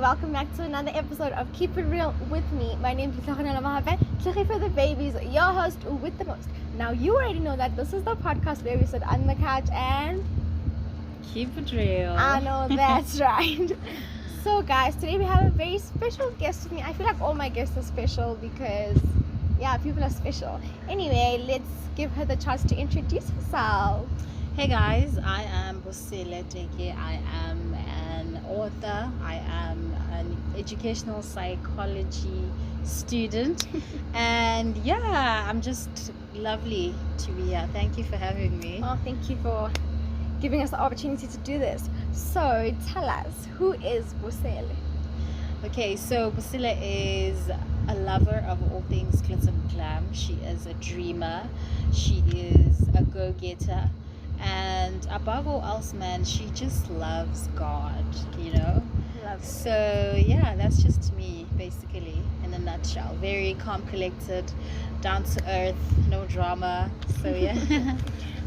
welcome back to another episode of Keep It Real with me. My name is Hlogi for the babies, your host with the most. Now you already know that this is the podcast where we sit on the couch and keep it real. I know, that's right. So guys, today we have a very special guest with me. I feel like all my guests are special because people are special. Anyway, let's give her the chance to introduce herself. Hey guys, I am Bosele Teke. I am an author. I am an educational psychology student. And I'm just lovely to be here. Thank you for having me. Oh, thank you for giving us the opportunity to do this. So tell us, who is Bosele? Okay, so Bosele is a lover of all things glitz and glam. She is a dreamer. She is a go-getter. And above all else, man, she just loves God, So that's just me, basically, in a nutshell. Very calm, collected, down to earth, no drama. So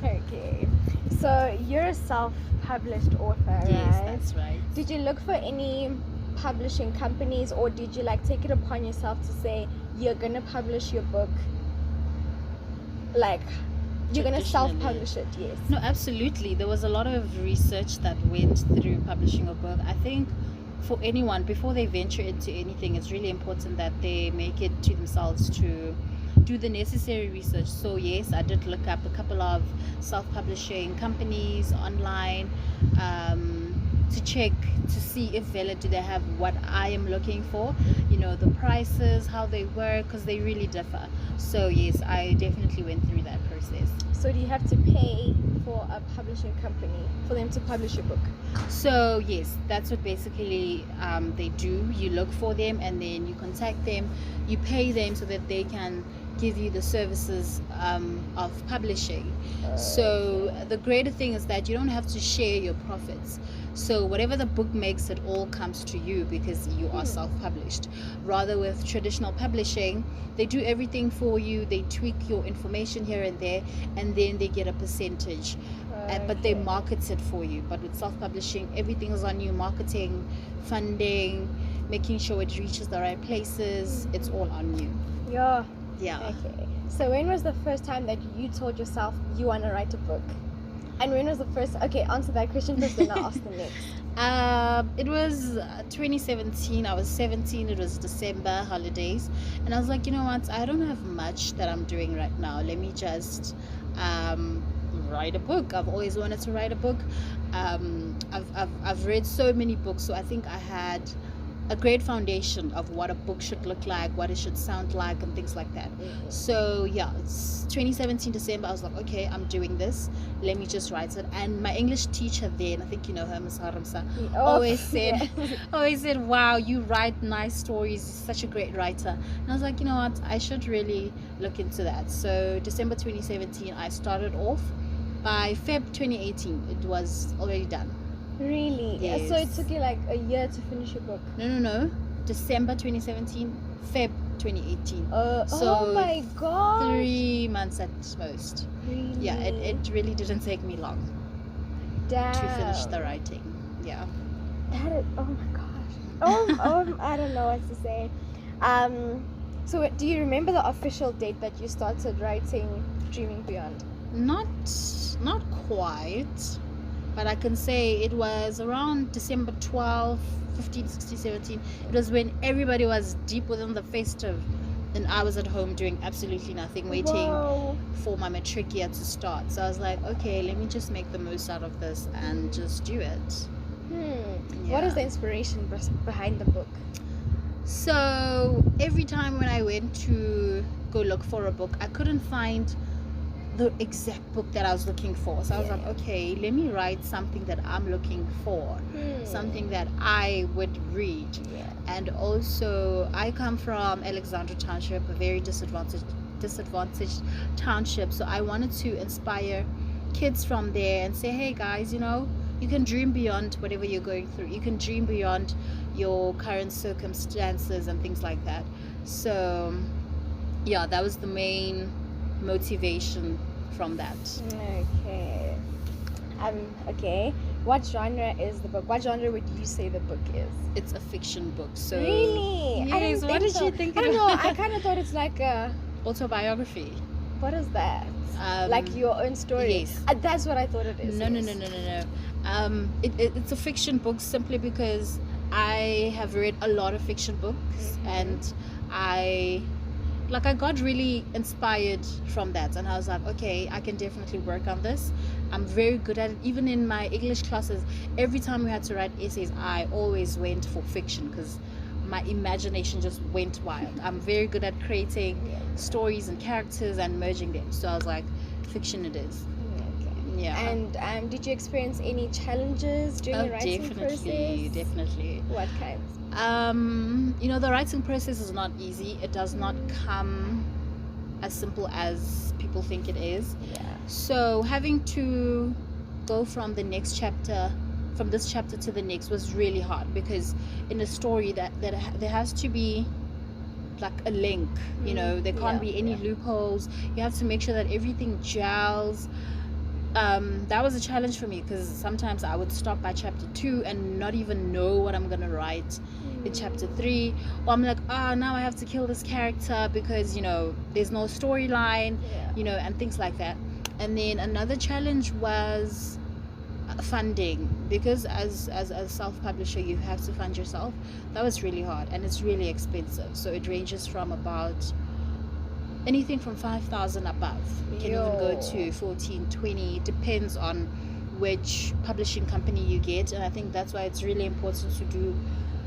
Okay, so you're a self-published author, yes, right? That's right. Did you look for any publishing companies, or did you take it upon yourself to say you're gonna publish your book, you're gonna self-publish it? Yes. No, absolutely. There was a lot of research that went through publishing a book. I think for anyone, before they venture into anything, it's really important that they make it to themselves to do the necessary research. So yes, I did look up a couple of self-publishing companies online to check to see if valid do they have what I am looking for, the prices, how they work, because they really differ. So yes, I definitely went through that process. So do you have to pay for a publishing company for them to publish your book? So yes, that's what basically they do. You look for them and then you contact them, you pay them so that they can give you the services of publishing. So the greater thing is that you don't have to share your profits. So whatever the book makes, it all comes to you because you are self-published. Rather with traditional publishing, they do everything for you. They tweak your information here and there, and then they get a percentage. But they market it for you. But with self-publishing, everything is on you. Marketing, funding, making sure it reaches the right places. It's all on you. Yeah. Okay. So when was the first time that you told yourself you want to write a book? And when was the first... Okay, answer that question first, then I'll ask the next. It was 2017. I was 17. It was December holidays, and I was like, you know what? I don't have much that I'm doing right now. Let me just write a book. I've always wanted to write a book. I've read so many books, so I think I had a great foundation of what a book should look like, what it should sound like, and things like that. So it's 2017 December. I was like, okay, I'm doing this, let me just write it. And my English teacher then, I think you know her, Miss Haramsa, always said, wow, you write nice stories, you're such a great writer. And I was like, you know what, I should really look into that. So December 2017 I started off. By Feb 2018 it was already done. Really? Yes. So it took you a year to finish your book? No. December 2017, Feb 2018. So oh my god. 3 months at most. Really? Yeah, it really didn't take me long Damn. to finish the writing. Yeah. That is, oh my gosh. I don't know what to say. So do you remember the official date that you started writing Dreaming Beyond? Not quite. But I can say it was around December 12, 15, 16, 17. It was when everybody was deep within the festive. And I was at home doing absolutely nothing, waiting for my matric year to start. So I was like, okay, let me just make the most out of this and just do it. What is the inspiration behind the book? So every time when I went to go look for a book, I couldn't find the exact book that I was looking for. So I was like, okay, let me write something that I'm looking for, something that I would read. And also I come from Alexandra Township, a very disadvantaged township, so I wanted to inspire kids from there and say, hey guys, you can dream beyond whatever you're going through. You can dream beyond your current circumstances and things like that. So that was the main motivation from that. Okay. Okay. What genre is the book? What genre would you say the book is? It's a fiction book. So Really? I yes. didn't What think did so. you think? I don't know. I kind of thought it's like a. Autobiography. What is that? Like your own story? Yes. That's what I thought it is. No. It's a fiction book simply because I have read a lot of fiction books, and I got really inspired from that, and I was like, okay, I can definitely work on this. I'm very good at it. Even in my English classes, every time we had to write essays, I always went for fiction because my imagination just went wild. I'm very good at creating stories and characters and merging them. So I was like, fiction it is. Okay. Yeah. And did you experience any challenges during the writing process? Definitely. What kinds? The writing process is not easy. It does not come as simple as people think it is. Yeah. So having to go from this chapter to the next was really hard, because in a story that there has to be like a link, there can't be any loopholes. You have to make sure that everything gels. That was a challenge for me, because sometimes I would stop by chapter 2 and not even know what I'm gonna write in chapter 3, or I'm like, now I have to kill this character because there's no storyline, and things like that. And then another challenge was funding, because as a self-publisher you have to fund yourself. That was really hard, and it's really expensive. So it ranges from about anything from 5,000 above. You can even go to 14, 20, depends on which publishing company you get. And I think that's why it's really important to do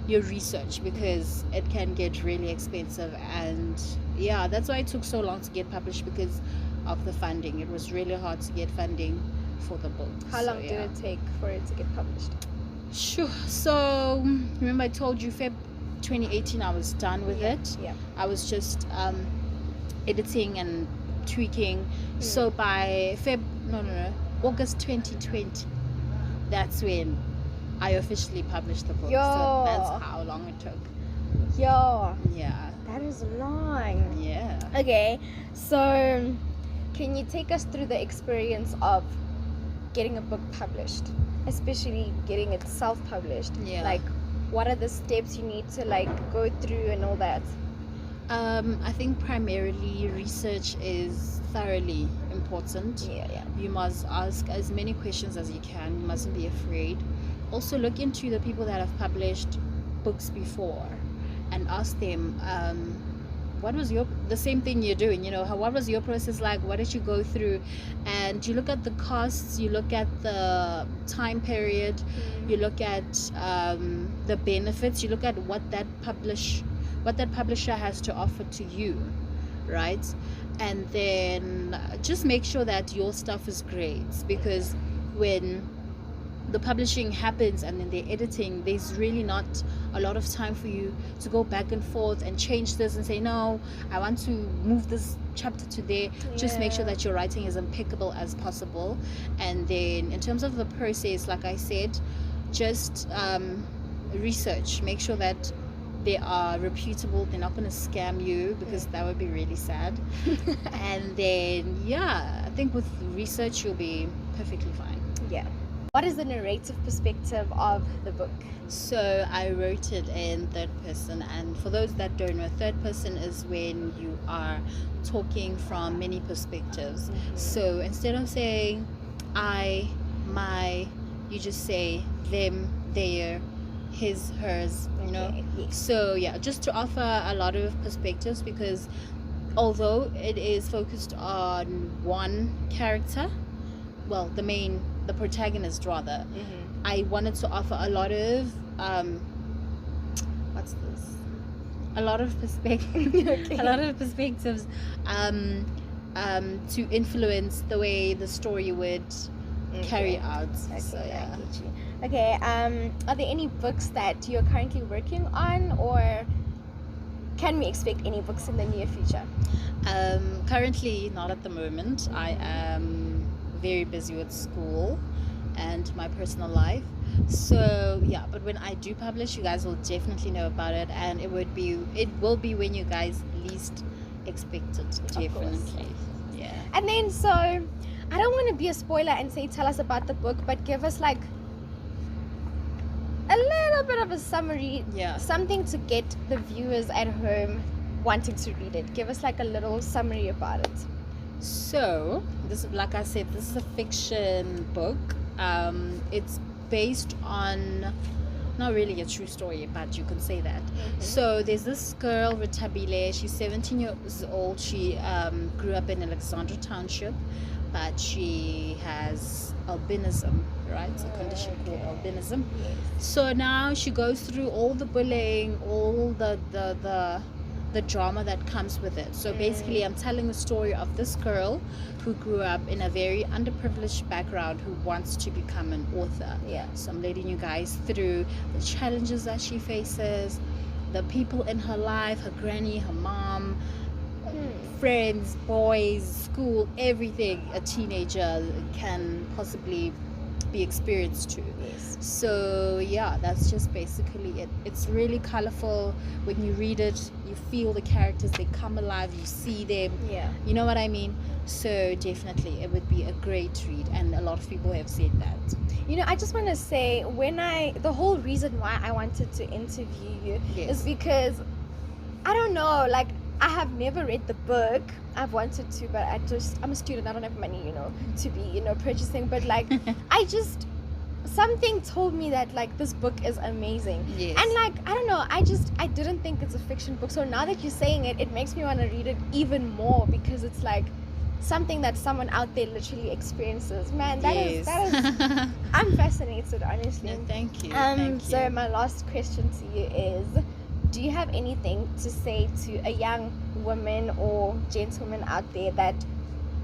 your research, because it can get really expensive. And yeah, that's why it took so long to get published, because of the funding. It was really hard to get funding for the book. How long did it take for it to get published? Sure. So remember I told you Feb 2018 I was done with it. Yeah. I was just editing and tweaking. So by August 2020, that's when I officially published the book. So that's how long it took. Yeah. That is long. Yeah. Okay, so can you take us through the experience of getting a book published, especially getting it self-published? Like, what are the steps you need to go through and all that? I think primarily research is thoroughly important. You must ask as many questions as you can. You mustn't be afraid. Also look into the people that have published books before and ask them, what was the same thing you're doing, what was your process like? What did you go through? And you look at the costs, you look at the time period, you look at the benefits, you look at what that publisher has to offer to you, right? And then just make sure that your stuff is great, because when the publishing happens and then the editing, there's really not a lot of time for you to go back and forth and change this and say, no, I want to move this chapter to there. Just make sure that your writing is impeccable as possible. And then in terms of the process, like I said, just research, make sure that they are reputable, they're not going to scam you, because that would be really sad. And then I think with research you'll be perfectly fine. What is the narrative perspective of the book? So I wrote it in third person, and for those that don't know, third person is when you are talking from many perspectives. So instead of saying I, my, you just say them, their, his, hers, So just to offer a lot of perspectives, because although it is focused on one character, well, the protagonist rather, I wanted to offer a lot of a lot of perspectives a lot of perspectives to influence the way the story would carry out. Okay, are there any books that you're currently working on, or can we expect any books in the near future? Currently not at the moment. I am very busy with school and my personal life, so but when I do publish, you guys will definitely know about it, and it will be when you guys least expect it, definitely. And then, so I don't want to be a spoiler and say tell us about the book, but give us like a little bit of a summary, something to get the viewers at home wanting to read it. Give us like a little summary about it. So this, like I said, this is a fiction book. It's based on not really a true story, but you can say that. So there's this girl, Ritabile. She's 17 years old. She grew up in Alexandra Township, but she has albinism, right? It's a condition called albinism. So now she goes through all the bullying, all the drama that comes with it. So basically, I'm telling the story of this girl who grew up in a very underprivileged background who wants to become an author. So I'm letting you guys through the challenges that she faces, the people in her life, her granny, her mom, friends, boys, school, everything a teenager can possibly be experienced to. So yeah, that's just basically it. It's really colorful. When you read it, you feel the characters, they come alive, you see them, you know what I mean? So definitely it would be a great read, and a lot of people have said that. You know, I just want to say, the whole reason why I wanted to interview you is because I don't know, like, I have never read the book. I've wanted to, but I'm a student. I don't have money, you know, to be, you know, purchasing. But like, something told me that like this book is amazing. And like, I don't know, I didn't think it's a fiction book. So now that you're saying it, it makes me want to read it even more, because it's like something that someone out there literally experiences. Man, that is I'm fascinated, honestly. No, thank you. Thank you. So my last question to you is, do you have anything to say to a young woman or gentleman out there that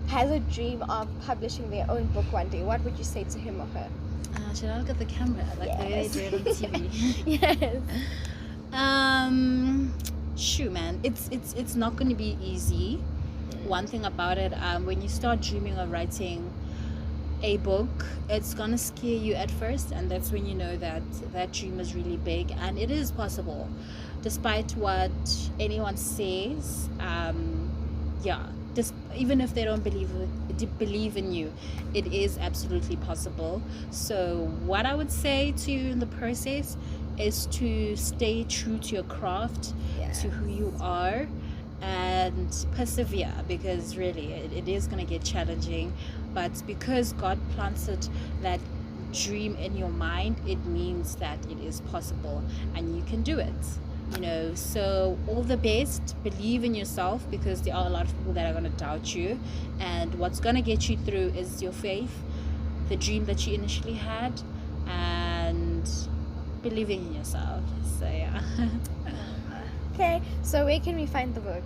has a dream of publishing their own book one day? What would you say to him or her? Should I look at the camera like the way they do it on TV? Shoot, man, it's not going to be easy. One thing about it, when you start dreaming of writing a book, it's gonna scare you at first, and that's when you know that that dream is really big, and it is possible despite what anyone says. Just even if they don't believe in you, it is absolutely possible. So what I would say to you in the process is to stay true to your craft, to who you are, and persevere, because really it is going to get challenging, but because God planted that dream in your mind, it means that it is possible and you can do it, you know. So all the best, believe in yourself, because there are a lot of people that are going to doubt you, and what's going to get you through is your faith, the dream that you initially had, and believing in yourself. So yeah. Okay, so where can we find the book?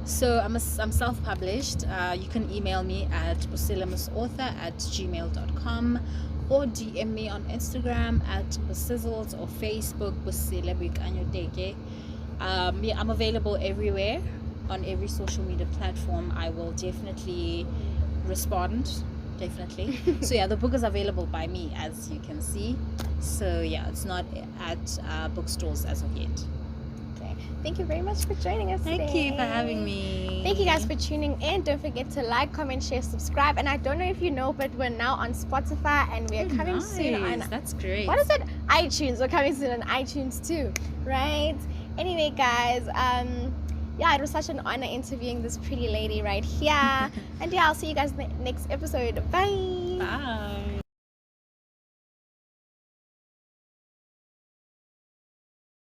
So I'm self-published. You can email me at boselemissauthor@gmail.com, or DM me on Instagram at Bosizzles, or Facebook Bosele Teke. I'm available everywhere, on every social media platform. I will definitely respond, definitely. So yeah, the book is available by me, as you can see. So yeah, it's not at bookstores as of yet. Thank you very much for joining us today. Thank you for having me. Thank you guys for tuning in. Don't forget to like, comment, share, subscribe. And I don't know if you know, but we're now on Spotify, and we're coming soon on... That's great. What is it? iTunes. We're coming soon on iTunes too, right? Anyway, guys, yeah, it was such an honor interviewing this pretty lady right here. And yeah, I'll see you guys in the next episode. Bye. Bye.